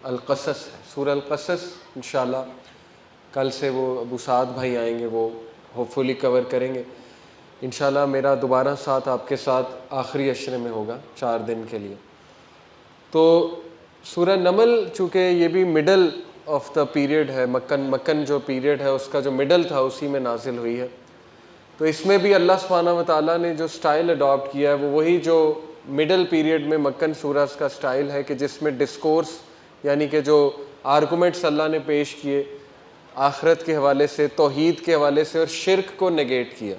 अल-क़सस है, सूरह अल-क़सस इंशाअल्लाह कल से वो अबू साद भाई आएंगे, वो होपफुली कवर करेंगे इंशाअल्लाह। मेरा दोबारा साथ आपके साथ आखिरी अशरे में होगा 4 दिन के लिए। तो सूरह नमल चूँकि ये भी मिडल ऑफ द पीरियड है, मक्कन जो पीरियड है उसका जो मिडल था उसी में नाजिल हुई है। तो इसमें भी अल्लाह सुब्हानहू व तआला ने जो स्टाइल अडॉप्ट किया है वो वही जो मिडल पीरियड में मक्कन सूरह का स्टाइल है कि जिसमें डिस्कोर्स यानी कि जो आर्गूमेंट्स अल्लाह ने पेश किए आखिरत के हवाले से, तौहीद के हवाले से और शिर्क को नेगेट किया।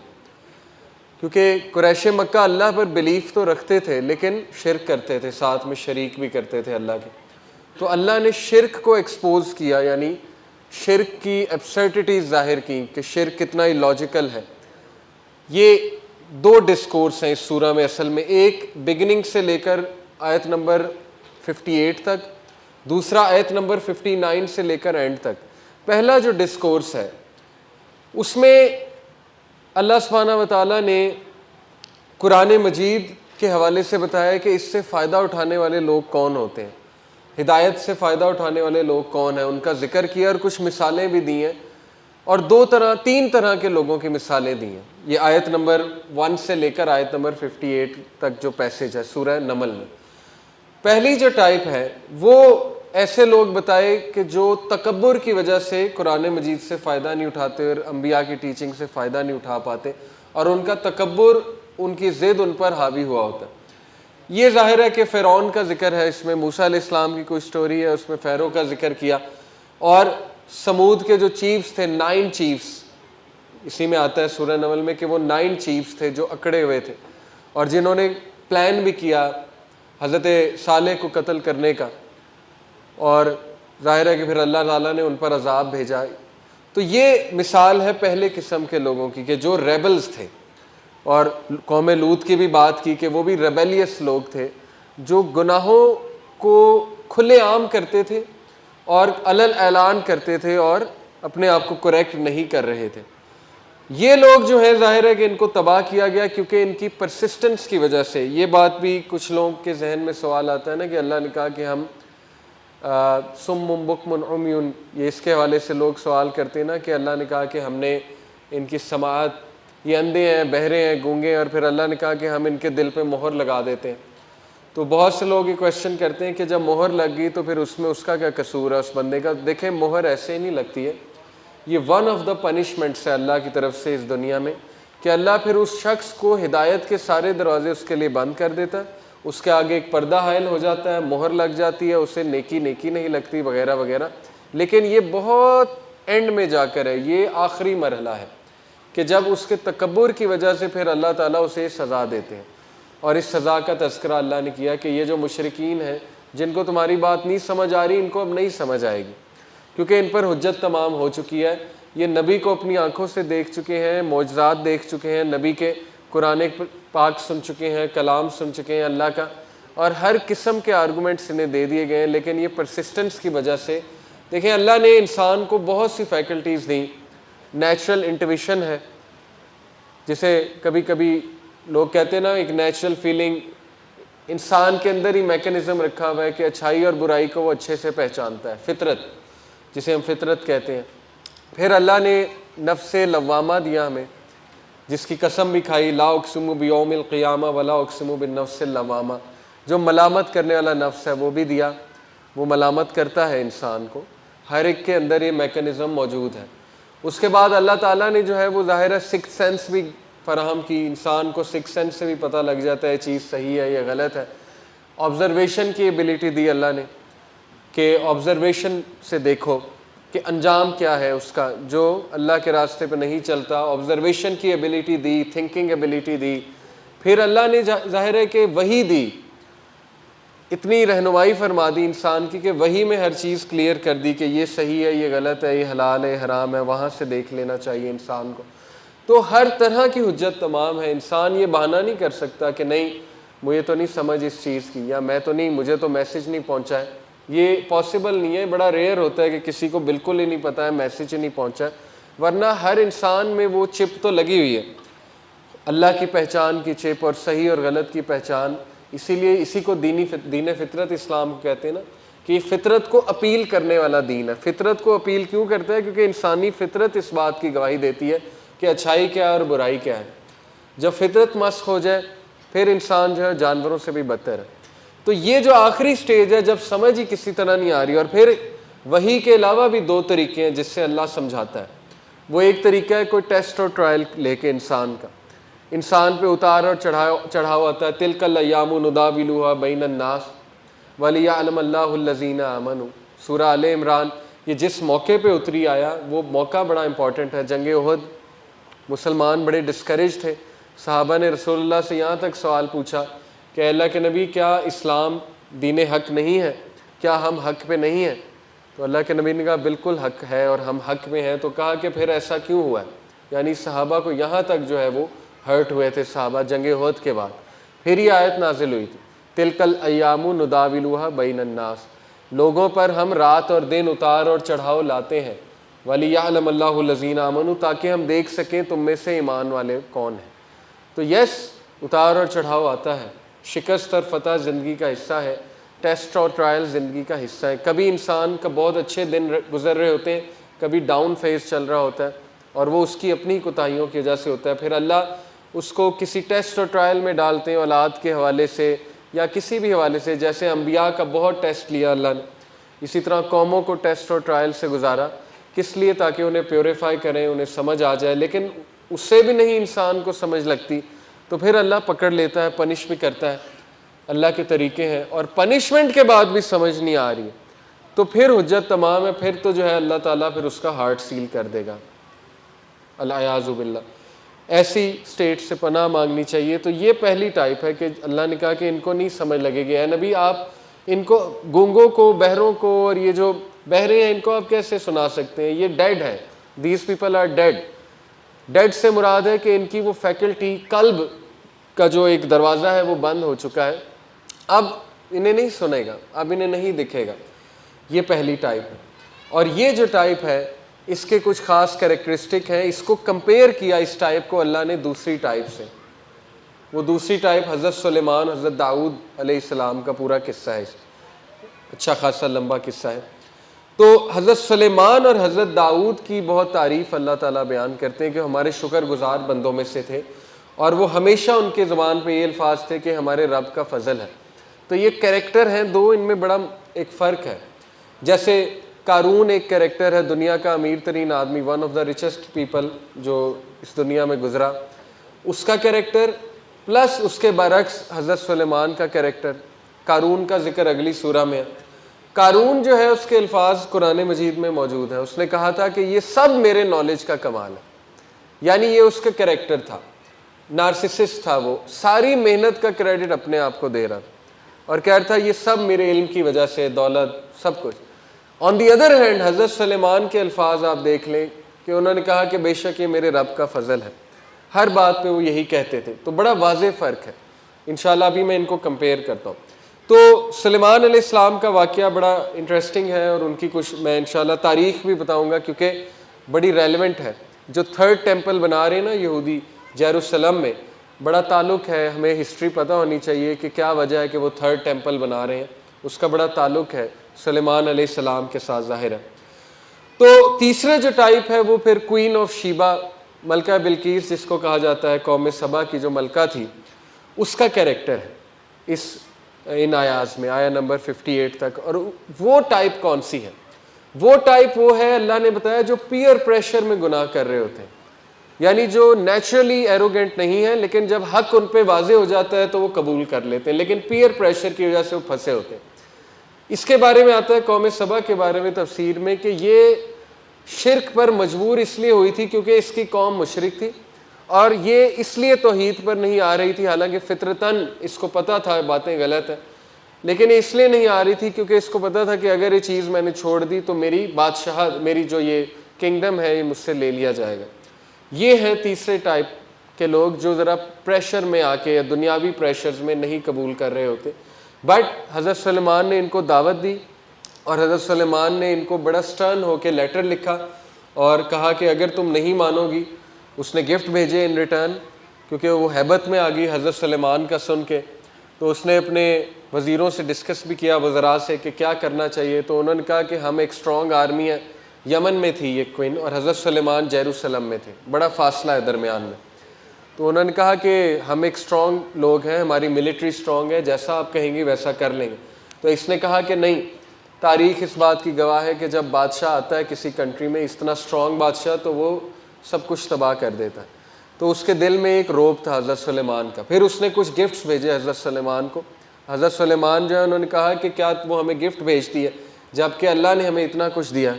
क्योंकि कुरैश मक्का अल्लाह पर बिलीफ तो रखते थे लेकिन शिर्क करते थे, साथ में शरीक भी करते थे अल्लाह के। तो अल्लाह ने शिर्क को एक्सपोज किया, यानी शिर्क की एब्सर्डिटीज़ ज़ाहिर की कि शिर्क कितना इलॉजिकल है। ये 2 डिस्कोर्स हैं इस सूरह में असल में, एक बिगिनिंग से लेकर आयत नंबर 58 तक, दूसरा आयत नंबर 59 से लेकर एंड तक। पहला जो डिस्कोर्स है उसमें अल्लाह सुब्हानहू व तआला ने कुरान मजीद के हवाले से बताया कि इससे फ़ायदा उठाने वाले लोग कौन होते हैं, हिदायत से फ़ायदा उठाने वाले लोग कौन हैं, उनका जिक्र किया और कुछ मिसालें भी दी हैं और 3 तरह के लोगों की मिसालें दी हैं। ये आयत नंबर 1 से लेकर आयत नंबर 58 तक जो पैसेज है सूरह नमल में। पहली जो टाइप है वो ऐसे लोग बताए कि जो तकब्बुर की वजह से कुरान मजीद से फ़ायदा नहीं उठाते और अम्बिया की टीचिंग से फ़ायदा नहीं उठा पाते और उनका तकब्बुर, उनकी ज़िद उन पर हावी हुआ होता है। ये ज़ाहिर है कि फ़िरौन का जिक्र है इसमें, मूसा अलैहिस्सलाम की कोई स्टोरी है उसमें फ़ैरो का जिक्र किया और समूद के जो चीफ्स थे, 9 चीफ्स, इसी में आता है सूरह नमल में कि वो 9 चीफ्स थे जो अकड़े हुए थे और जिन्होंने प्लान भी किया हज़रत सालेह को कत्ल करने का और ज़ाहिर है कि फिर अल्लाह ताला ने उन पर अज़ाब भेजा। तो ये मिसाल है पहले किस्म के लोगों की कि जो रेबल्स थे, और कौम लूत की भी बात की कि वो भी रेबेलियस लोग थे जो गुनाहों को खुलेआम करते थे और अलल ऐलान करते थे और अपने आप को करेक्ट नहीं कर रहे थे। ये लोग जो है ज़ाहिर है कि इनको तबाह किया गया क्योंकि इनकी परसिस्टेंस की वजह से। ये बात भी कुछ लोगों के जहन में सवाल आता है ना कि अल्लाह ने कहा कि हम सुम्मुम बुकमुन उम्युन, ये इसके हवाले से लोग सवाल करते हैं ना कि अल्लाह ने कहा कि हमने इनकी समाअत, ये अंधे हैं, बहरे हैं, गूंगे हैं और फिर अल्लाह ने कहा कि हम इनके दिल पे मोहर लगा देते हैं। तो बहुत से लोग ये क्वेश्चन करते हैं कि जब मोहर लग गई तो फिर उसमें उसका क्या कसूर है उस बंदे का। देखें, मोहर ऐसे ही नहीं लगती है, ये वन ऑफ द पनिशमेंट्स है अल्लाह की तरफ से इस दुनिया में कि अल्लाह फिर उस शख्स को हिदायत के सारे दरवाजे उसके लिए बंद कर देता है, उसके आगे एक पर्दा हायल हो जाता है, मोहर लग जाती है, उसे नेकी नहीं लगती वगैरह वगैरह। लेकिन ये बहुत एंड में जाकर है, ये आखिरी मरहला है कि जब उसके तकब्बुर की वजह से फिर अल्लाह ताला उसे सज़ा देते हैं। और इस सज़ा का तज़किरा अल्लाह ने किया कि ये जो मुशरिकीन हैं जिनको तुम्हारी बात नहीं समझ आ रही, इनको अब नहीं समझ आएगी क्योंकि इन पर हुज्जत तमाम हो चुकी है। ये नबी को अपनी आँखों से देख चुके हैं, मौजज़ात देख चुके हैं, नबी के कुरान पाक सुन चुके हैं, कलाम सुन चुके हैं अल्लाह का, और हर किस्म के आर्गूमेंट्स इन्हें दे दिए गए हैं। लेकिन ये परसिस्टेंस की वजह से, देखें, अल्लाह ने इंसान को बहुत सी फैकल्टीज़ दी। नेचुरल इंट्यूशन है, जिसे कभी कभी लोग कहते हैं ना, एक नेचुरल फीलिंग, इंसान के अंदर ही मैकेनिज़्म रखा हुआ है कि अच्छाई और बुराई को वो अच्छे से पहचानता है, फितरत जिसे हम फितरत कहते हैं। फिर अल्लाह ने नफ्स लव्वामा दिया हमें, जिसकी कसम भी खाई, ला उक़सिमु बियौमिल क़ियामा वला उक़सिमु बिन्नफ्सिल लव्वामा, जो मलामत करने वाला नफ्स है वो भी दिया। वो मलामत करता है इंसान को, हर एक के अंदर ये मैकेनिज़्म मौजूद है। उसके बाद अल्लाह ताला ने जो है वो ज़ाहिर है सिक्स्थ सेंस भी फ़राहम की, इंसान को सिक्स्थ सेंस से भी पता लग जाता है चीज़ सही है या गलत है। ऑब्ज़र्वेशन की एबिलिटी दी अल्लाह ने कि ऑब्ज़र्वेशन से देखो कि अंजाम क्या है उसका, जो अल्लाह के रास्ते पे नहीं चलता। ऑब्ज़र्वेशन की एबिलिटी दी, थिंकिंग एबिलिटी दी। फिर अल्लाह ने ज़ाहिर है कि वही दी, इतनी रहनुमाई फरमा दी इंसान की कि वही में हर चीज़ क्लियर कर दी कि ये सही है, ये गलत है, ये हलाल है, हराम है, वहाँ से देख लेना चाहिए इंसान को। तो हर तरह की हुज्जत तमाम है। इंसान ये बहाना नहीं कर सकता कि नहीं मुझे तो नहीं समझ इस चीज़ की, या मैं तो नहीं, मुझे तो मैसेज नहीं पहुँचा है। ये पॉसिबल नहीं है, बड़ा रेयर होता है कि किसी को बिल्कुल ही नहीं पता है, मैसेज ही नहीं पहुँचा है। वरना हर इंसान में वो चिप तो लगी हुई है, अल्लाह की पहचान की चिप और सही और गलत की पहचान। इसीलिए इसी को दीन फितरत इस्लाम को कहते हैं ना, कि फितरत को अपील करने वाला दीन है। फितरत को अपील क्यों करता है? क्योंकि इंसानी फितरत इस बात की गवाही देती है कि अच्छाई क्या है और बुराई क्या है। जब फितरत मस्क हो जाए फिर इंसान जो है जानवरों से भी बदतर है। तो ये जो आखिरी स्टेज है, जब समझ ही किसी तरह नहीं आ रही, और फिर वही के अलावा भी दो तरीके हैं जिससे अल्लाह समझाता है। वो एक तरीका है कोई टेस्ट और ट्रायल लेके इंसान पे उतार और चढ़ाव आता है। तिलकल अय्यामु नुदाविलुहा बैनन नास वलियअलम अल्लाहुल्लज़ीना आमनू, सूरह आले इमरान। ये जिस मौके पे उतरी आया वो मौका बड़ा इंपॉर्टेंट है। जंग उहद, मुसलमान बड़े डिस्करेज थे। सहाबा ने रसूलुल्लाह से यहाँ तक सवाल पूछा कि अल्लाह के नबी, क्या इस्लाम दीन हक नहीं है? क्या हम हक पे नहीं हैं? तो अल्लाह के नबी ने कहा बिल्कुल हक है और हम हक में हैं। तो कहा कि फिर ऐसा क्यों हुआ है? यानी सहाबा को यहाँ तक जो है वो हर्ट हुए थे सहाबा जंग उहद के बाद। फिर ये आयत नाजिल हुई थी, तिलकल अय्यामु नुदाविलुहा बैनन नास, लोगों पर हम रात और दिन उतार और चढ़ाव लाते हैं। वलियअलम अल्लाहुल्लज़ीना आमनू, ताकि हम देख सकें तुम में से ईमान वाले कौन हैं। तो यस, उतार और चढ़ाव आता है, शिकस्त और फतह ज़िंदगी का हिस्सा है, टेस्ट और ट्रायल ज़िंदगी का हिस्सा है। कभी इंसान का बहुत अच्छे दिन गुजर रहे होते हैं, कभी डाउन फेज चल रहा होता है, और वो उसकी अपनी कोताहियों की वजह से होता है। फिर अल्लाह उसको किसी टेस्ट और ट्रायल में डालते हैं, औलाद के हवाले से या किसी भी हवाले से। जैसे अम्बिया का बहुत टेस्ट लिया अल्लाह ने, इसी तरह कौमों को टेस्ट और ट्रायल से गुजारा। किस लिए? ताकि उन्हें प्योरीफाई करें, उन्हें समझ आ जाए। लेकिन उससे भी नहीं इंसान को समझ लगती तो फिर अल्लाह पकड़ लेता है, पनिश भी करता है। अल्लाह के तरीके हैं। और पनिशमेंट के बाद भी समझ नहीं आ रही है तो फिर हुज्जत तमाम है, फिर तो जो है अल्लाह ताला फिर उसका हार्ट सील कर देगा, अल-अयाज़ु बिल्लाह। ऐसी स्टेट से पनाह मांगनी चाहिए। तो ये पहली टाइप है कि अल्लाह ने कहा कि इनको नहीं समझ लगेगी। ऐ नबी, आप इनको गूंगों को, बहरों को, और ये जो बहरे हैं इनको आप कैसे सुना सकते हैं? ये डेड है, these people are dead. Dead से मुराद है कि इनकी वो फैकल्टी, कल्ब का जो एक दरवाज़ा है वो बंद हो चुका है, अब इन्हें नहीं सुनेगा, अब इन्हें नहीं दिखेगा। ये पहली टाइप है। और ये जो टाइप है इसके कुछ ख़ास कैरेक्टरिस्टिक हैं। इसको कंपेयर किया इस टाइप को अल्लाह ने दूसरी टाइप से। वो दूसरी टाइप हज़रत सुलेमान, हज़रत दाऊद अलैहिस्सलाम का पूरा किस्सा है। अच्छा खासा लंबा किस्सा है। तो हज़रत सुलेमान और हज़रत दाऊद की बहुत तारीफ़ अल्लाह ताला बयान करते हैं कि हमारे शुक्रगुज़ार बंदों में से थे, और वो हमेशा उनके ज़बान पे ये अल्फाज थे कि हमारे रब का फ़ज़ल है। तो ये कैरेक्टर हैं दो, इनमें बड़ा एक फ़र्क है। जैसे कारून एक कैरेक्टर है, दुनिया का अमीर तरीन आदमी, one of the richest people जो इस दुनिया में गुजरा, उसका कैरेक्टर, प्लस उसके बरक्स हज़रत सुलेमान का कैरेक्टर। कारून का जिक्र अगली सूरा में है। कारून जो है उसके अल्फाज कुरान मजीद में मौजूद है। उसने कहा था कि ये सब मेरे नॉलेज का कमाल है, यानी ये उसका कैरेक्टर था। नार्सिसिस्ट था वो, सारी मेहनत का क्रेडिट अपने आप को दे रहा और कह रहा था ये सब मेरे इल्म की वजह से, दौलत, सब कुछ। ऑन दी अदर हैंड हज़रत सुलेमान के अल्फाज आप देख लें कि उन्होंने कहा कि बेशक ये मेरे रब का फ़ज़ल है। हर बात पे वो यही कहते थे। तो बड़ा वाज़ेह फ़र्क है। इंशाल्लाह अभी मैं इनको कंपेयर करता हूँ। तो सुलेमान अलैहिस्सलाम का वाक़या बड़ा इंटरेस्टिंग है और उनकी कुछ मैं इंशाल्लाह तारीख़ भी बताऊँगा क्योंकि बड़ी रेलेवेंट है। जो थर्ड टेम्पल बना रहे हैं ना यहूदी जेरूसलम में, बड़ा ताल्लुक़ है। हमें हिस्ट्री पता होनी चाहिए कि क्या वजह है कि वो थर्ड टेम्पल बना रहे हैं, उसका बड़ा ताल्लुक़ है सुलेमान अलैहिस्सलाम के साथ, ज़ाहिर है। तो तीसरे जो टाइप है वो फिर क्वीन ऑफ शीबा, मलका बिल्कीस जिसको कहा जाता है, कौम सबा की जो मलका थी, उसका कैरेक्टर है इन आयाज़ में, आया नंबर 58 तक। और वो टाइप कौन सी है? वो टाइप वो है, अल्लाह ने बताया, जो पीयर प्रेशर में गुनाह कर रहे होते हैं, यानी जो नेचुरली एरोगेंट नहीं है, लेकिन जब हक उन पे वाजे हो जाता है तो वो कबूल कर लेते हैं, लेकिन पीयर प्रेशर की वजह से वो फंसे होते हैं। इसके बारे में आता है कौम सबा के बारे में तफसीर में कि ये शिरक पर मजबूर इसलिए हुई थी क्योंकि इसकी कौम मुशरिक थी, और ये इसलिए तौहीद पर नहीं आ रही थी, हालांकि फितरतन इसको पता था बातें गलत हैं, लेकिन इसलिए नहीं आ रही थी क्योंकि इसको पता था कि अगर ये चीज़ मैंने छोड़ दी तो मेरी बादशाह, मेरी जो ये किंगडम है, ये मुझसे ले लिया जाएगा। ये हैं तीसरे टाइप के लोग जो ज़रा प्रेशर में आके या दुनियावी प्रेशर्स में नहीं कबूल कर रहे होते। बट हज़रत सुलेमान ने इनको दावत दी और हज़रत सुलेमान ने इनको बड़ा स्टर्न होकर लेटर लिखा और कहा कि अगर तुम नहीं मानोगी, उसने गिफ्ट भेजे इन रिटर्न, क्योंकि वो हैबत में आ गई हज़रत सुलेमान का सुन के। तो उसने अपने वज़ीरों से डिस्कस भी किया, वज़रा से, कि क्या करना चाहिए। तो उन्होंने कहा कि हम एक स्ट्रॉन्ग आर्मी है, यमन में थी ये क्वीन और हज़रत सुलेमान जेरूसलम में थे, बड़ा फासला है दरमियान में। तो उन्होंने कहा कि हम एक स्ट्रॉन्ग लोग हैं, हमारी मिलिट्री स्ट्रॉन्ग है, जैसा आप कहेंगी वैसा कर लेंगे। तो इसने कहा कि नहीं, तारीख़ इस बात की गवाह है कि जब बादशाह आता है किसी कंट्री में, इतना स्ट्रॉन्ग बादशाह, तो वो सब कुछ तबाह कर देता है। तो उसके दिल में एक रोब था हज़रत सुलेमान का। फिर उसने कुछ गिफ्ट्स भेजे हज़रत सुलेमान को। हज़रत सुलेमान जो है उन्होंने कहा कि क्या वो हमें गिफ्ट भेजती है जबकि अल्लाह ने हमें इतना कुछ दिया।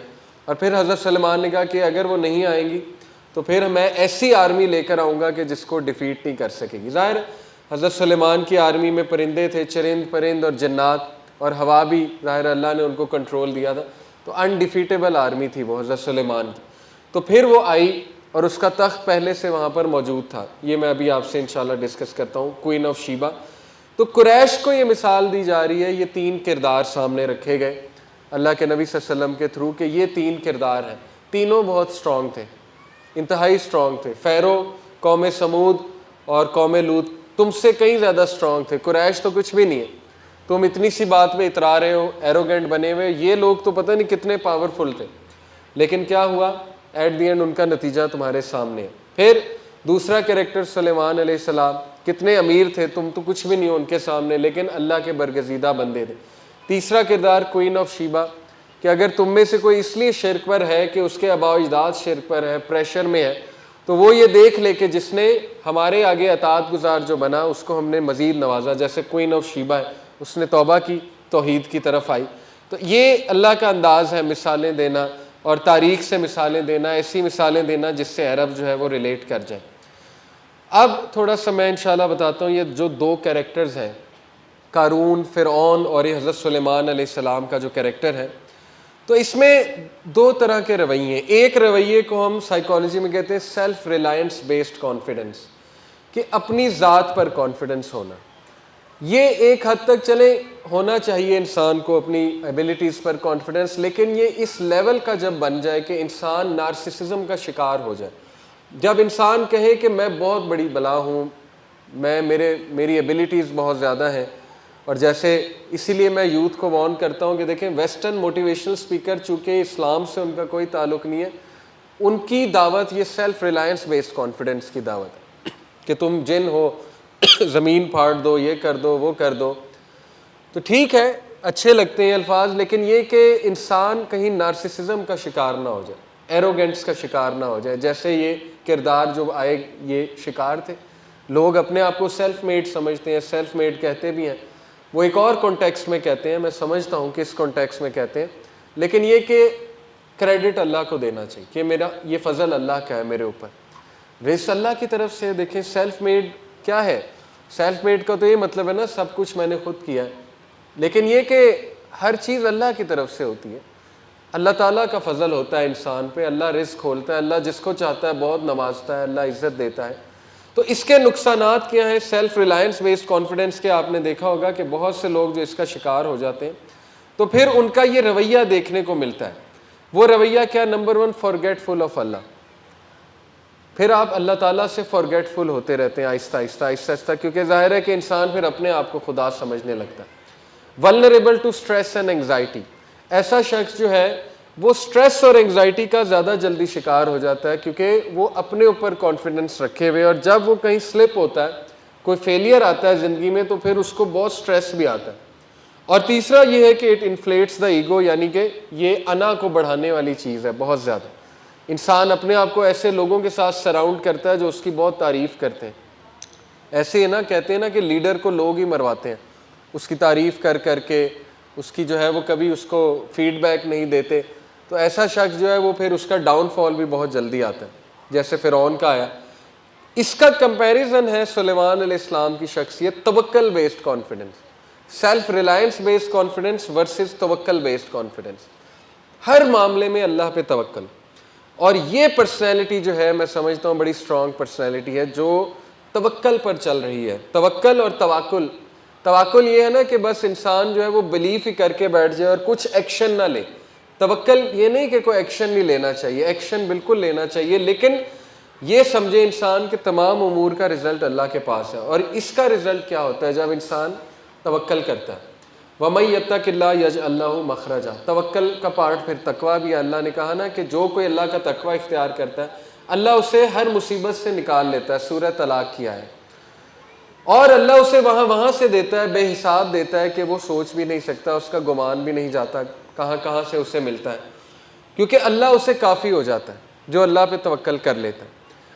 और फिर हज़रत सुलेमान ने कहा कि अगर वो नहीं आएंगी तो फिर मैं ऐसी आर्मी लेकर आऊँगा कि जिसको डिफ़ीट नहीं कर सकेगी। ज़ाहिर हज़रत सुलेमान की आर्मी में परिंदे थे, चरिंद परिंद और जन्नात, और हवा भी ज़ाहिर अल्लाह ने उनको कंट्रोल दिया था। तो अनडिफीटेबल आर्मी थी वो हज़रत सुलेमान की। तो फिर वो आई और उसका तख्त पहले से वहाँ पर मौजूद था। ये मैं अभी आपसे इंशाल्लाह डिस्कस करता हूँ, क्वीन ऑफ शीबा। तो कुरैश को ये मिसाल दी जा रही है, ये 3 किरदार सामने रखे गए अल्लाह के नबी सल्लल्लाहु अलैहि वसल्लम के थ्रू कि ये 3 किरदार हैं। तीनों बहुत स्ट्रॉन्ग थे, इंतहाई स्ट्रॉन्ग थे। फ़ैरो, कौम समूद और कौम लूत तुमसे कहीं ज़्यादा स्ट्रॉन्ग थे। कुरैश तो कुछ भी नहीं है, तुम इतनी सी बात पे इतरा रहे हो, एरोगेंट बने हुए। ये लोग तो पता नहीं कितने पावरफुल थे, लेकिन क्या हुआ एट दी एंड, उनका नतीजा तुम्हारे सामने है। फिर दूसरा कैरेक्टर सुलेमान अलैहिस्सलाम, कितने अमीर थे, तुम तो कुछ भी नहीं हो उनके सामने, लेकिन अल्लाह के बरगज़ीदा बंदे थे। तीसरा किरदार क्वीन ऑफ शीबा, कि अगर तुम में से कोई इसलिए शिरक पर है कि उसके आबा अजदाद शिरक पर है, प्रेशर में है, तो वो ये देख ले कि जिसने हमारे आगे अतात गुजार जो बना उसको हमने मज़ीद नवाजा। जैसे क्वीन ऑफ शीबा है, उसने तौबा की, तौहीद की तरफ आई। तो ये अल्लाह का अंदाज़ है मिसालें देना और तारीख़ से मिसालें देना, ऐसी मिसालें देना जिससे अरब जो है वो रिलेट कर जाए। अब थोड़ा सा मैं इंशाल्लाह बताता हूँ, ये जो 2 कैरेक्टर्स हैं, कारून, फ़िरऔन और ये हज़रत सुलेमान अलैहिस्सलाम का जो कैरेक्टर है, तो इसमें 2 तरह के रवैये। एक रवैये को हम साइकोलॉजी में कहते हैं सेल्फ रिलायंस बेस्ड कॉन्फिडेंस, कि अपनी ज़ात पर कॉन्फिडेंस होना। ये एक हद तक चले होना चाहिए इंसान को, अपनी एबिलिटीज़ पर कॉन्फिडेंस, लेकिन ये इस लेवल का जब बन जाए कि इंसान नार्सिसिज्म का शिकार हो जाए। जब इंसान कहे कि मैं बहुत बड़ी बला हूँ, मेरी एबिलिटीज़ बहुत ज़्यादा हैं। और जैसे इसीलिए मैं यूथ को वार्न करता हूँ कि देखें, वेस्टर्न मोटिवेशनल स्पीकर चूँकि इस्लाम से उनका कोई ताल्लुक़ नहीं है, उनकी दावत ये सेल्फ रिलायंस बेस्ड कॉन्फिडेंस की दावत है कि तुम जिन हो, ज़मीन फाड़ दो, ये कर दो, वो कर दो। तो ठीक है, अच्छे लगते हैं अल्फाज, लेकिन ये कि इंसान कहीं नार्सिसिज्म का शिकार ना हो जाए, एरोगेंस का शिकार ना हो जाए। जैसे ये किरदार जो आए, ये शिकार थे। लोग अपने आप को सेल्फ मेड समझते हैं, सेल्फ मेड कहते भी हैं, वो एक और कॉन्टेक्स्ट में कहते हैं, मैं समझता हूँ किस कॉन्टेक्स्ट में कहते हैं, लेकिन ये कि क्रेडिट अल्लाह को देना चाहिए कि मेरा ये फ़ज़ल अल्लाह का है मेरे ऊपर, रिज़्क़ अल्लाह की तरफ से। देखें सेल्फ मेड क्या है, सेल्फ मेड का तो ये मतलब है ना सब कुछ मैंने खुद किया है, लेकिन ये कि हर चीज़ अल्लाह की तरफ से होती है। अल्लाह ताला का फ़ज़ल होता है इंसान पे, अल्लाह रिज़्क़ खोलता है, अल्लाह जिसको चाहता है बहुत नवाजता है, अल्लाह इज़्ज़त देता है। तो इसके नुकसानात क्या हैं सेल्फ रिलायंस बेस्ड कॉन्फिडेंस के? आपने देखा होगा कि बहुत से लोग जो इसका शिकार हो जाते हैं, तो फिर उनका ये रवैया देखने को मिलता है। वो रवैया क्या? नंबर 1, फॉरगेटफुल ऑफ अल्लाह। फिर आप अल्लाह ताला से फॉरगेटफुल होते रहते हैं आहिस्ता आहिस्ता आहिस्ता आहिस्ता, क्योंकि ज़ाहिर है कि इंसान फिर अपने आप को खुदा समझने लगता है। Vulnerable to stress and anxiety, ऐसा शख्स जो है वो स्ट्रेस और एंग्जाइटी का ज़्यादा जल्दी शिकार हो जाता है, क्योंकि वो अपने ऊपर कॉन्फिडेंस रखे हुए, और जब वो कहीं स्लिप होता है, कोई फेलियर आता है ज़िंदगी में, तो फिर उसको बहुत स्ट्रेस भी आता है। और तीसरा ये है कि इट इन्फ्लेट्स द ईगो, यानी कि ये अना को बढ़ाने वाली चीज़ है बहुत ज़्यादा। इंसान अपने आप को ऐसे लोगों के साथ सराउंड करता है जो उसकी बहुत तारीफ़ करते हैं। ऐसे है ना, कहते हैं ना कि लीडर को लोग ही मरवाते हैं, उसकी तारीफ़ कर करके, उसकी जो है वो कभी उसको फीडबैक नहीं देते। तो ऐसा शख्स जो है वो फिर उसका डाउनफॉल भी बहुत जल्दी आता है, जैसे फ़िरौन का आया। इसका कंपैरिजन है सुलेमान अलैहिस्सलाम की शख्सियत, तवक्कल based confidence, self reliance based confidence versus तवक्कल बेस्ड कॉन्फिडेंस। हर मामले में अल्लाह पे तवक्कल। और ये पर्सनैलिटी जो है, मैं समझता हूँ बड़ी स्ट्रॉन्ग पर्सनैलिटी है जो तवक्कल पर चल रही है। तवक्कल और तवाक्कुल, तवाक्कुल ये है ना कि बस इंसान जो है वो बिलीफ ही करके बैठ जाए और कुछ एक्शन ना ले। तवक्कल ये नहीं कि कोई एक्शन नहीं लेना चाहिए, एक्शन बिल्कुल लेना चाहिए, लेकिन ये समझे इंसान के तमाम उमूर का रिज़ल्ट अल्लाह के पास है। और इसका रिज़ल्ट क्या होता है? जब इंसान तवक्कल करता है। वमन यत्तकिल्लाह यजअल लहू मखरजा, तवक्कल का पार्ट फिर तकवा भी। अल्लाह ने कहा ना कि जो कोई अल्लाह का तकवा इख्तियार करता है अल्लाह उसे हर मुसीबत से निकाल लेता है, सूरह तलाक की आयत। और अल्लाह उसे वहाँ से देता है, बेहिसाब देता है कि वो सोच भी नहीं सकता, उसका गुमान भी नहीं जाता कहाँ कहाँ से उसे मिलता है, क्योंकि अल्लाह उसे काफ़ी हो जाता है जो अल्लाह पे तवक्कल कर लेता है।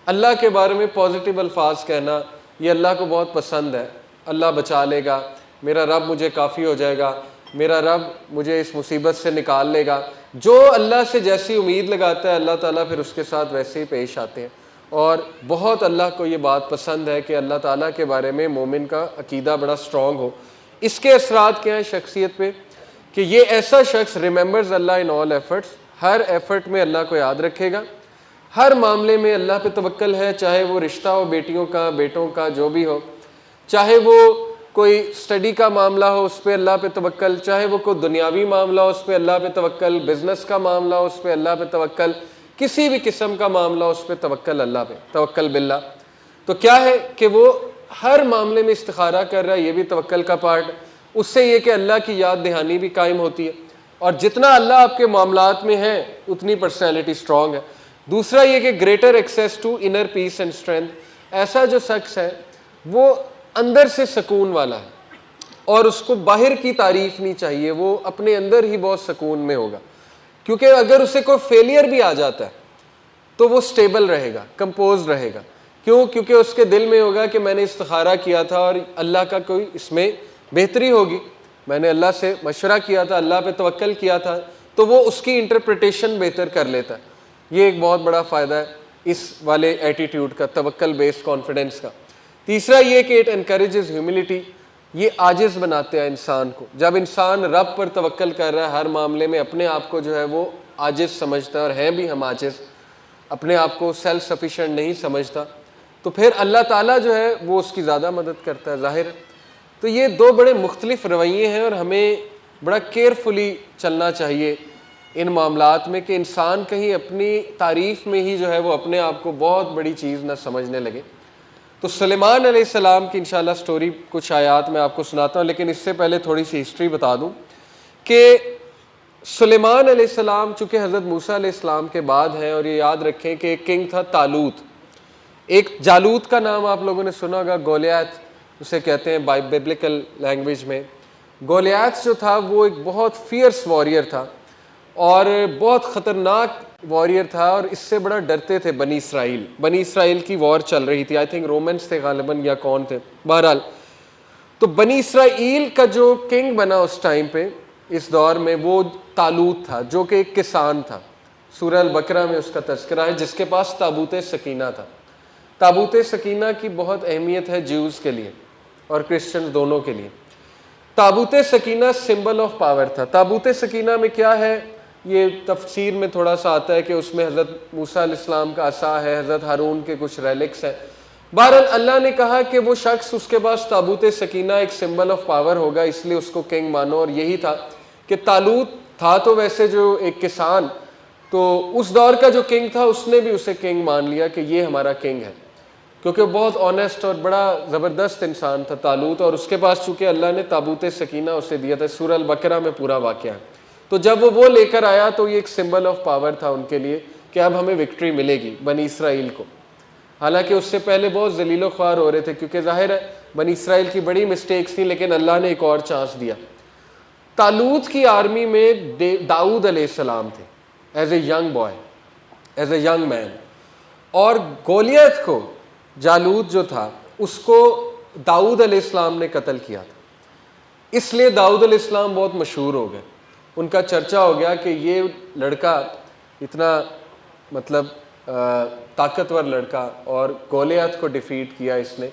अल्लाह के बारे में पॉजिटिव अल्फाज कहना ये अल्लाह को बहुत पसंद है। अल्लाह बचा लेगा, मेरा रब मुझे काफ़ी हो जाएगा, मेरा रब मुझे इस मुसीबत से निकाल लेगा। जो अल्लाह से जैसी उम्मीद लगाता है अल्लाह ताला फिर उसके साथ वैसे ही पेश आते हैं। और बहुत अल्लाह को ये बात पसंद है कि अल्लाह ताला के बारे में मोमिन का अकीदा बड़ा स्ट्रॉन्ग हो। इसके असरात क्या हैं शख्सियत पे कि ये ऐसा शख्स remembers Allah in all efforts, her effort में अल्लाह को याद रखेगा, हर मामले में अल्लाह पे तवक्कल है, चाहे वो रिश्ता हो बेटियों का बेटों का जो भी हो, चाहे वो कोई स्टडी का मामला हो उस पर अल्लाह पे तवक्कल, चाहे वो कोई दुनियावी मामला हो उस पर अल्लाह पे तवक्कल, बिज़नेस का मामला हो उस पर अल्लाह पे तवक्कल, किसी भी किस्म का मामला हो उस पर तवक्कल अल्लाह पे, तवक्कल बिल्लाह। तो क्या है कि वो हर मामले में इस्तिखारा कर रहा है, ये भी तवक्कल का पार्ट। उससे ये कि अल्लाह की याद दहानी भी कायम होती है, और जितना अल्लाह आपके मामलात में है उतनी पर्सनैलिटी स्ट्रॉन्ग है। दूसरा ये कि greater access to inner peace and strength, ऐसा जो शख्स है वो अंदर से सुकून वाला है और उसको बाहर की तारीफ नहीं चाहिए, वो अपने अंदर ही बहुत सुकून में होगा। क्योंकि अगर उसे कोई फेलियर भी आ जाता है तो वो स्टेबल रहेगा, कंपोज रहेगा। क्यों? क्योंकि उसके दिल में होगा कि मैंने इस्तिखारा किया था और अल्लाह का कोई इसमें बेहतरी होगी, मैंने अल्लाह से मशवरा किया था, अल्लाह पे तवक्कल किया था, तो वो उसकी इंटरप्रिटेशन बेहतर कर लेता है। ये एक बहुत बड़ा फ़ायदा है इस वाले एटीट्यूड का, तवक्कल बेस्ड कॉन्फिडेंस का। तीसरा ये कि इट एनकरेजेस ह्यूमिलिटी, ये आजिज़ बनाते हैं इंसान को। जब इंसान रब पर तवक्कल कर रहा है हर मामले में, अपने आप को जो है वो आजिज़ समझता है, और हैं भी हम आजिज़, अपने आप को सेल्फ सफिशेंट नहीं समझता, तो फिर अल्लाह ताला जो है वो उसकी ज़्यादा मदद करता है, ज़ाहिर। तो ये दो बड़े मुख्तलिफ रवैये हैं और हमें बड़ा केयरफुली चलना चाहिए इन मामलात में कि इंसान कहीं अपनी तारीफ़ में ही जो है वो अपने आप को बहुत बड़ी चीज़ ना समझने लगे। तो सुलेमान अलैहिस्सलाम की इंशाल्लाह स्टोरी कुछ आयात मैं आपको सुनाता हूँ, लेकिन इससे पहले थोड़ी सी हिस्ट्री बता दूँ कि सुलेमान अलैहिस्सलाम चूँकि हज़रत मूसा अलैहिस्सलाम के बाद हैं, और ये याद रखें कि एक किंग था तालूत, एक जालूत का नाम आप लोगों ने सुना होगा, गोलियत उसे कहते हैं बिब्लिकल लैंग्वेज में। गोलियत जो था वो एक बहुत फियर्स वॉरियर था और बहुत ख़तरनाक वॉरियर था, और इससे बड़ा डरते थे बनी इसराइल। बनी इसराइल की वॉर चल रही थी, आई थिंक रोमन्स थे गालिबन या कौन थे, बहरहाल। तो बनी इसराइल का जो किंग बना उस टाइम पे, इस दौर में, वो तालूत था जो कि एक किसान था। सूरह अल बकरा में उसका तज़किरा है, जिसके पास ताबूत सकीना था। ताबूत सकीना की बहुत अहमियत है ज्यूज़ के लिए और क्रिश्चियन दोनों के लिए। ताबूत सकीना सिंबल ऑफ पावर था। ताबूत सकीना में क्या है, ये तफसीर में थोड़ा सा आता है कि उसमें हज़रत मूसा अलैहिस्सलाम का असा है, हज़रत हारून के कुछ रेलिक्स हैं। बहरहाल अल्लाह ने कहा कि वो शख्स, उसके पास ताबूत सकीना एक सिंबल ऑफ पावर होगा, इसलिए उसको किंग मानो। और यही था कि तालूत था तो वैसे जो एक किसान, तो उस दौर का जो किंग था उसने भी उसे किंग मान लिया कि ये हमारा किंग है, क्योंकि बहुत ऑनेस्ट और बड़ा ज़बरदस्त इंसान था तालूत। और उसके पास चूँकि अल्लाह ने ताबूत सकीना उसे दिया था, सूरह अल बकरा में पूरा वाक़या है। तो जब वो लेकर आया तो ये एक सिंबल ऑफ पावर था उनके लिए कि अब हमें विक्ट्री मिलेगी बनी इसराइल को। हालांकि उससे पहले बहुत जलीलो ख्वार हो रहे थे, क्योंकि ज़ाहिर है बनी इसराइल की बड़ी मिस्टेक्स थी, लेकिन अल्लाह ने एक और चांस दिया। तालूत की आर्मी में दाऊद अलैहिस्सलाम थे as a young boy, as a young man, और गोलियत को, जालूत जो था, उसको दाऊद अलैहिस्सलाम ने कत्ल किया था। इसलिए दाऊद अलैहिस्सलाम बहुत मशहूर हो गए, उनका चर्चा हो गया कि ये लड़का इतना मतलब ताकतवर लड़का, और गोलियत को डिफ़ीट किया इसने।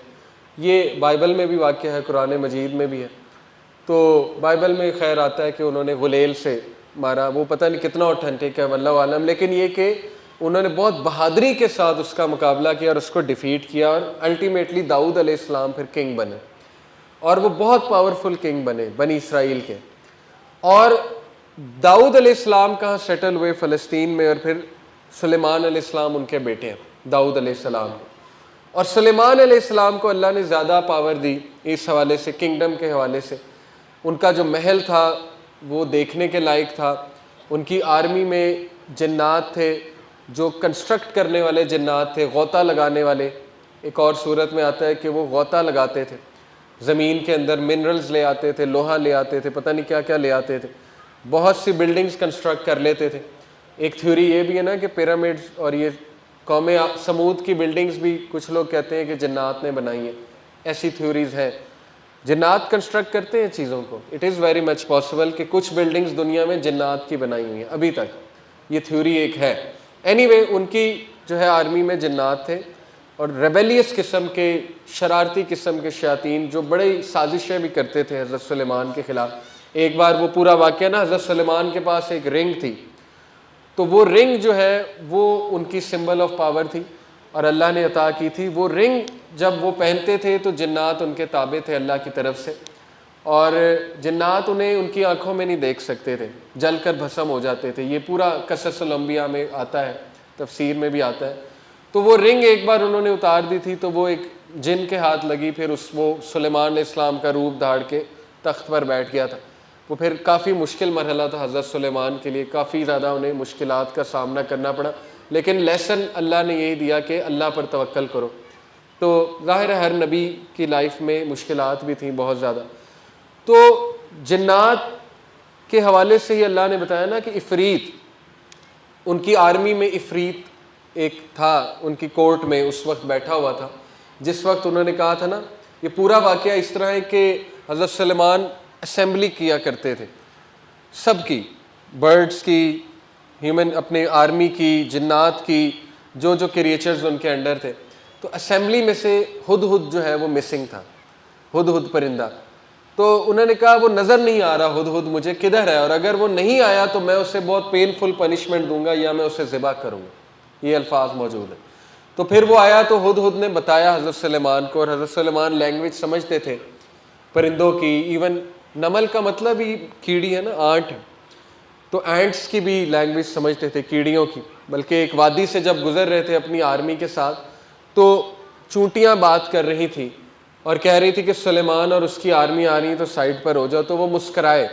ये बाइबल में भी वाक़या है, कुरान मजीद में भी है। तो बाइबल में खैर आता है कि उन्होंने गुलेल से मारा, वो पता नहीं कितना ऑथेंटिक है वल्लाहु आलम, लेकिन ये कि उन्होंने बहुत बहादुरी के साथ उसका मुकाबला किया और उसको डिफ़ीट किया, और अल्टीमेटली दाऊद अलैहिस्सलाम फिर किंग बने, और वो बहुत पावरफुल किंग बने बनी इसराइल के। और दाऊद अलैहिस्सलाम कहाँ सेटल हुए? फ़लस्तीन में। और फिर सुलेमान अलैहिस्सलाम उनके बेटे हैं दाऊद अलैहिस्सलाम। और सुलेमान अलैहिस्सलाम को अल्लाह ने ज़्यादा पावर दी इस हवाले से, किंगडम के हवाले से। उनका जो महल था वो देखने के लायक था। उनकी आर्मी में जन्नात थे, जो कंस्ट्रक्ट करने वाले जन्नात थे, गौता लगाने वाले। एक और सूरत में आता है कि वो गौता लगाते थे, ज़मीन के अंदर मिनरल्स ले आते थे, लोहा ले आते थे, पता नहीं क्या क्या ले आते थे, बहुत सी बिल्डिंग्स कंस्ट्रक्ट कर लेते थे। एक थ्योरी ये भी है ना कि पिरामिड्स और ये कौमे समूद की बिल्डिंग्स भी कुछ लोग कहते हैं कि जन्नात ने बनाई है, ऐसी थ्योरीज है। जन्नात कंस्ट्रक्ट करते हैं चीज़ों को, it is very much possible कि कुछ बिल्डिंग्स दुनिया में जन्नात की बनाई हुई हैं अभी तक, ये थ्योरी एक है। एनीवे, उनकी जो है आर्मी में जन्नात थे और रेबेलियस किस्म के, शरारती किस्म के शयातीन जो बड़ी साजिशें भी करते थे हज़रत सुलेमान के ख़िलाफ़। एक बार वो पूरा वाक़या ना, हज़रत सुलेमान के पास एक रिंग थी, तो वो रिंग जो है वो उनकी सिंबल ऑफ पावर थी और अल्लाह ने अता की थी। वो रिंग जब वो पहनते थे तो जन्नात उनके ताबे थे अल्लाह की तरफ से, और जन्नात उन्हें उनकी आंखों में नहीं देख सकते थे, जल कर भस्म हो जाते थे। ये पूरा क़ससुल अंबिया में आता है, तफसीर में भी आता है। तो वो रिंग एक बार उन्होंने उतार दी थी तो वो एक जिन के हाथ लगी, फिर वो सुलेमान इस्लाम का रूप धाड़ के तख्त पर बैठ गया था। वो फिर काफ़ी मुश्किल मरहला था हज़रत सुलेमान के लिए, काफ़ी ज़्यादा उन्हें मुश्किलात का सामना करना पड़ा, लेकिन लेसन अल्लाह ने यही दिया कि अल्लाह पर तवक्कल करो। तो ज़ाहिर है हर नबी की लाइफ में मुश्किलात भी थी बहुत ज़्यादा। तो जन्नात के हवाले से ही अल्लाह ने बताया ना कि इफ़रीत, उनकी आर्मी में इफ़रीत एक था, उनकी कोर्ट में उस वक्त बैठा हुआ था जिस वक्त उन्होंने कहा था ना, ये पूरा वाक़या इस तरह है कि हज़रत सुलेमान असेंबली किया करते थे सबकी, बर्ड्स की, ह्यूमन अपने आर्मी की, जिन्नात की, जो जो क्रिएचर्स उनके अंडर थे। तो असेंबली में से हुदहुद जो है वो मिसिंग था, हुदहुद परिंदा। तो उन्होंने कहा वो नज़र नहीं आ रहा हुदहुद, मुझे किधर है, और अगर वो नहीं आया तो मैं उसे बहुत पेनफुल पनिशमेंट दूंगा या मैं उसे ज़िबा करूँगा। ये अल्फाज मौजूद है। तो फिर वो आया तो हुदहुद ने बताया हज़रत सुलेमान को, और हज़रत सुलेमान लैंग्वेज समझते थे परिंदों की। इवन नमल का मतलब ही कीड़ी है ना, आंट है, तो एंट्स की भी लैंग्वेज समझते थे, कीड़ियों की। बल्कि एक वादी से जब गुजर रहे थे अपनी आर्मी के साथ तो चूंटियां बात कर रही थी और कह रही थी कि सुलेमान और उसकी आर्मी आ रही है तो साइड पर हो जाओ। तो वो मुस्कराए,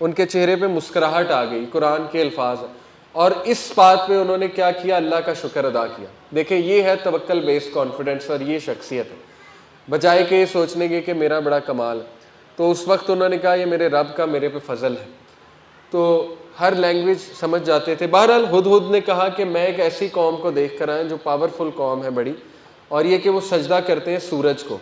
उनके चेहरे पे मुस्कुराहट आ गई, कुरान के अल्फाज है। और इस बात पे उन्होंने क्या किया, अल्लाह का शुक्र अदा किया। देखें, ये है तवक्कल बेस्ड कॉन्फिडेंस और ये शख्सियत है, बजाय के ये सोचने के कि मेरा बड़ा कमाल है। तो उस वक्त उन्होंने कहा ये मेरे रब का मेरे पे फजल है। तो हर लैंग्वेज समझ जाते थे। बहरहाल हुदहुद ने कहा कि मैं एक ऐसी कौम को देख कर आया जो पावरफुल कौम है बड़ी, और ये कि वो सजदा करते हैं सूरज को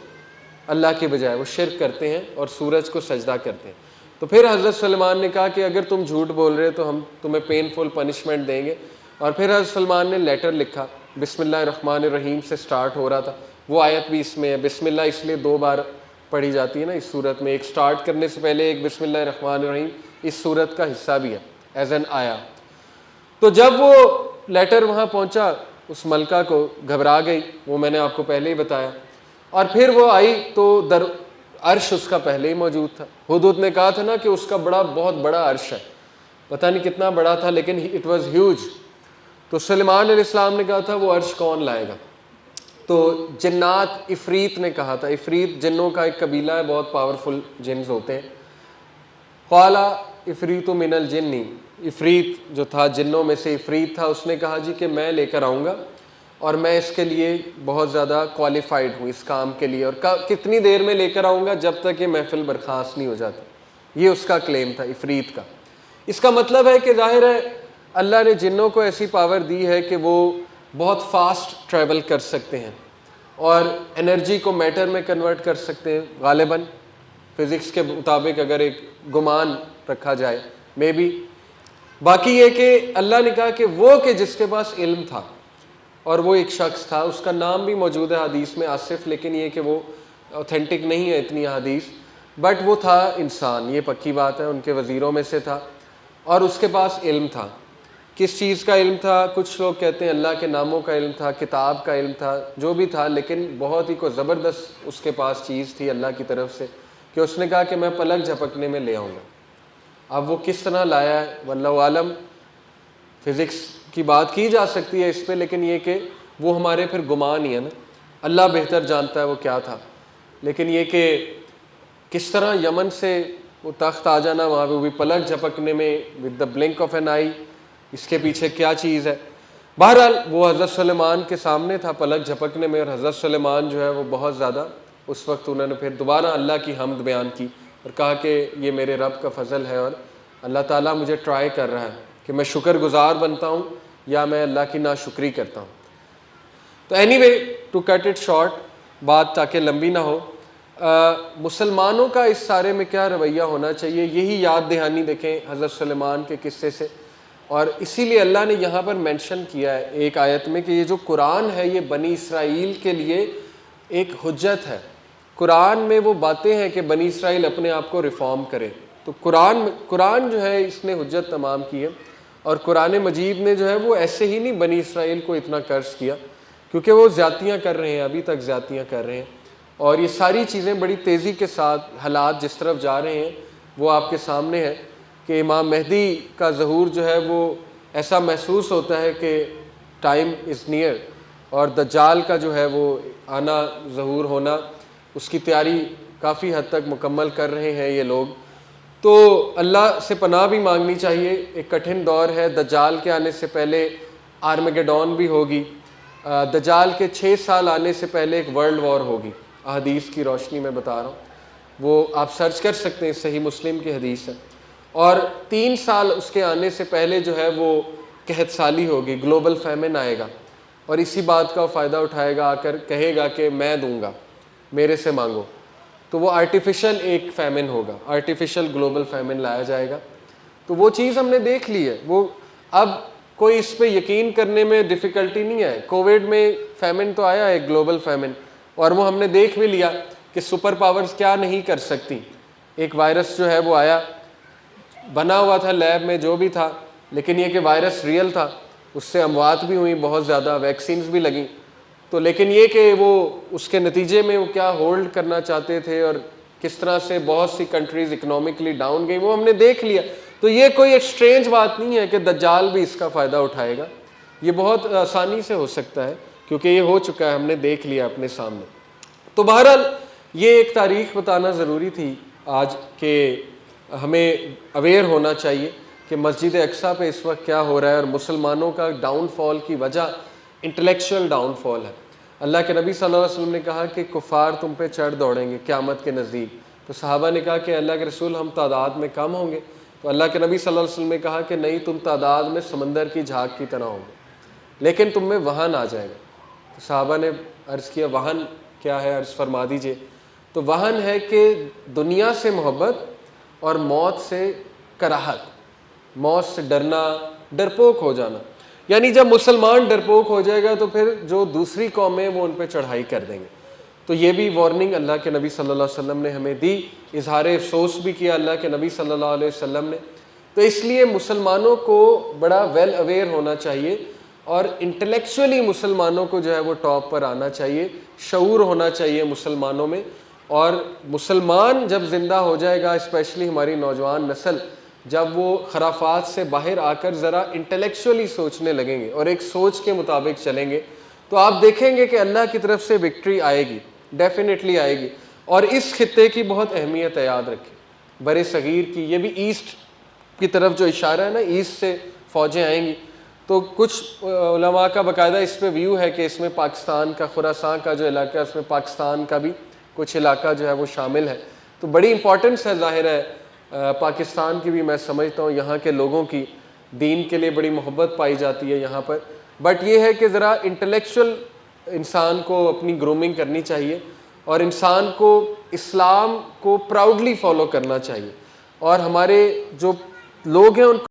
अल्लाह के बजाय, वो शिर्क करते हैं और सूरज को सजदा करते हैं। तो फिर हज़रत सुलेमान ने कहा कि अगर तुम झूठ बोल रहे हो तो हम तुम्हें पेनफुल पनिशमेंट देंगे। और फिर हज़रत सुलेमान ने लेटर लिखा, बिस्मिल्लाहिर्रहमानिर्रहीम से स्टार्ट हो रहा था। वो आयत भी इसमें है, बिस्मिल्लाह इसलिए 2 बार पढ़ी जाती है ना इस सूरत में, एक स्टार्ट करने से पहले एक बिस्मिल्लाहिर्रहमानिर्रहीम इस सूरत का हिस्सा भी है एज एन आया। तो जब वो लेटर वहाँ पहुँचा उस मलका को घबरा गई, वो मैंने आपको पहले ही बताया। और फिर वो आई तो अर्श उसका पहले ही मौजूद था। हुदहुद ने कहा था ना कि उसका बहुत बड़ा अर्श है, पता नहीं कितना बड़ा था लेकिन इट वाज ह्यूज। तो सुलेमान अलैहिस्सलाम ने कहा था वो अर्श कौन लाएगा। तो जन्नात इफ़रीत ने कहा था, इफ़रीत जिन्नों का एक कबीला है, बहुत पावरफुल जिन्स होते हैं। क़ाला इफ़रीत मिनल जिन्नी, इफ़रीत जो था जिन्नों में से इफ़रीत था, उसने कहा जी कि मैं लेकर आऊँगा और मैं इसके लिए बहुत ज़्यादा क्वालिफाइड हूँ इस काम के लिए, और कितनी देर में लेकर आऊँगा, जब तक ये महफिल बर्खास्त नहीं हो जाती। ये उसका क्लेम था इफ़रीत का। इसका मतलब है कि ज़ाहिर है अल्लाह ने जिन्नों को ऐसी पावर दी है कि वो बहुत फास्ट ट्रैवल कर सकते हैं और एनर्जी को मैटर में कन्वर्ट कर सकते हैं गालिबन, फ़िज़िक्स के मुताबिक अगर एक गुमान रखा जाए मे बी। बाकी ये कि अल्लाह ने कहा कि वो कि जिसके पास इल्म था, और वो एक शख्स था, उसका नाम भी मौजूद है हदीस में आसिफ, लेकिन ये कि वो ऑथेंटिक नहीं है इतनी हदीस, बट वो था इंसान, ये पक्की बात है, उनके वज़ीरों में से था और उसके पास इल्म था। किस चीज़ का इल्म था? कुछ लोग कहते हैं अल्लाह के नामों का इल्म था, किताब का इल्म था, जो भी था, लेकिन बहुत ही कोई ज़बरदस्त उसके पास चीज़ थी अल्लाह की तरफ से कि उसने कहा कि मैं पलक झपकने में ले आऊँगा। अब वो किस तरह लाया है वल्लाहु आलम, फ़िज़िक्स की बात की जा सकती है इस पे, लेकिन ये कि वो हमारे फिर गुमान ही है ना, अल्लाह बेहतर जानता है वो क्या था। लेकिन ये कि किस तरह यमन से वो तख्त आ जाना, वहाँ पे वो भी पलक झपकने में, with the blink of an eye, इसके पीछे क्या चीज़ है। बहरहाल वो हज़रत सुलेमान के सामने था पलक झपकने में, और हज़रत सुलेमान जो है वो बहुत ज़्यादा उस वक्त उन्होंने फिर दोबारा अल्लाह की हम्द बयान की और कहा कि ये मेरे रब का फ़ज़ल है और अल्लाह ताला मुझे ट्राई कर रहा है कि मैं शुक्रगुज़ार बनता हूँ या मैं अल्लाह की नाशुक्री करता हूँ। तो anyway, to cut it short, बात ताकि लंबी ना हो, मुसलमानों का इस सारे में क्या रवैया होना चाहिए, यही याद दहानी देखें हज़रत सुलेमान के किस्से से। और इसीलिए अल्लाह ने यहाँ पर मेंशन किया है एक आयत में कि ये जो कुरान है ये बनी इसराइल के लिए एक हुज्जत है। कुरान में वो बातें हैं कि बनी इसराइल अपने आप को रिफॉर्म करे, तो कुरान जो है इसने हुज्जत तमाम की है। और कुरान मजीद ने जो है वो ऐसे ही नहीं बनी इसराइल को इतना कर्ज किया, क्योंकि वो ज़्यादतियाँ कर रहे हैं, अभी तक ज़्यादतियाँ कर रहे हैं, और ये सारी चीज़ें बड़ी तेज़ी के साथ हालात जिस तरफ जा रहे हैं वो आपके सामने है कि इमाम मेहदी का ज़हूर जो है वो ऐसा महसूस होता है कि टाइम इज़ नियर, और दज्जाल का जो है वो आना, ज़हूर होना, उसकी तैयारी काफ़ी हद तक मुकम्मल कर रहे हैं ये लोग। तो अल्लाह से पनाह भी मांगनी चाहिए, एक कठिन दौर है। दज्जाल के आने से पहले आर्मेगेडॉन भी होगी, दज्जाल के 6 साल आने से पहले एक वर्ल्ड वॉर होगी, हदीस की रोशनी में बता रहा हूँ, वो आप सर्च कर सकते हैं, सही मुस्लिम की हदीस है। और 3 साल उसके आने से पहले जो है वो कहत साली होगी, ग्लोबल फैमिन आएगा, और इसी बात का फ़ायदा उठाएगा, आकर कहेगा कि मैं दूंगा, मेरे से मांगो। तो वो आर्टिफिशियल एक फैमिन होगा, आर्टिफिशियल ग्लोबल फैमिन लाया जाएगा। तो वो चीज़ हमने देख ली है, वो अब कोई इस पे यकीन करने में डिफ़िकल्टी नहीं है। कोविड में फैमिन तो आया है, ग्लोबल फैमिन, और वो हमने देख भी लिया कि सुपर पावर्स क्या नहीं कर सकती। एक वायरस जो है वो आया, बना हुआ था लैब में जो भी था, लेकिन ये कि वायरस रियल था, उससे अमवात भी हुई बहुत ज़्यादा, वैक्सीन्स भी लगी। तो लेकिन ये कि वो उसके नतीजे में वो क्या होल्ड करना चाहते थे और किस तरह से बहुत सी कंट्रीज़ इकोनॉमिकली डाउन गई, वो हमने देख लिया। तो ये कोई एक स्ट्रेंज बात नहीं है कि दज्जाल भी इसका फ़ायदा उठाएगा, ये बहुत आसानी से हो सकता है क्योंकि ये हो चुका है, हमने देख लिया अपने सामने। तो बहरहाल ये एक तारीख़ बताना ज़रूरी थी आज के, हमें अवेयर होना चाहिए कि मस्जिद अक्सा पे इस वक्त क्या हो रहा है, और मुसलमानों का डाउनफॉल की वजह इंटेलेक्चुअल डाउनफॉल है। अल्लाह के नबी सल्लल्लाहु अलैहि वसल्लम ने कहा कि कुफ़ार तुम पे चढ़ दौड़ेंगे क़यामत के नज़दीक। तो सहाबा ने कहा कि अल्लाह के रसूल हम तादाद में कम होंगे, तो अल्लाह के नबी सल्लल्लाहु अलैहि वसल्लम ने कहा कि नहीं, तुम तादाद में समंदर की झाग की तरह होंगे, लेकिन तुम में वहन आ जाएगा। तो सहाबा ने अर्ज़ किया वहन क्या है, अर्ज़ फरमा दीजिए। तो वहन है कि दुनिया से मोहब्बत और मौत से कराहत, मौत से डरना, डरपोक हो जाना। यानी जब मुसलमान डरपोक हो जाएगा तो फिर जो दूसरी कौमें वो उन पर चढ़ाई कर देंगे। तो ये भी वार्निंग अल्लाह के नबी सल्लल्लाहु अलैहि वसल्लम ने हमें दी, इजहार अफसोस भी किया अल्लाह के नबी सल्लल्लाहु अलैहि वसल्लम ने। तो इसलिए मुसलमानों को बड़ा वेल अवेयर होना चाहिए, और इंटेलेक्चुअली मुसलमानों को जो है वो टॉप पर आना चाहिए, शऊर होना चाहिए मुसलमानों में। और मुसलमान जब ज़िंदा हो जाएगा, स्पेशली हमारी नौजवान नस्ल, जब वो खराफात से बाहर आकर ज़रा इंटेलेक्चुअली सोचने लगेंगे और एक सोच के मुताबिक चलेंगे, तो आप देखेंगे कि अल्लाह की तरफ से विक्ट्री आएगी, डेफिनेटली आएगी। और इस खित्ते की बहुत अहमियत है, याद रखें, बरे सगीर की। ये भी ईस्ट की तरफ जो इशारा है ना, ईस्ट से फ़ौजें आएंगी। तो कुछ उलमा का बाकायदा इस पर व्यू है कि इसमें पाकिस्तान का खुरासान का जो इलाका है उसमें पाकिस्तान का भी कुछ इलाका जो है वो शामिल है। तो बड़ी इंपॉर्टेंस है, ज़ाहिर है पाकिस्तान की भी, मैं समझता हूँ यहाँ के लोगों की दीन के लिए बड़ी मोहब्बत पाई जाती है यहाँ पर। बट ये है कि ज़रा इंटेलेक्चुअल इंसान को अपनी ग्रूमिंग करनी चाहिए, और इंसान को इस्लाम को प्राउडली फॉलो करना चाहिए, और हमारे जो लोग हैं उनको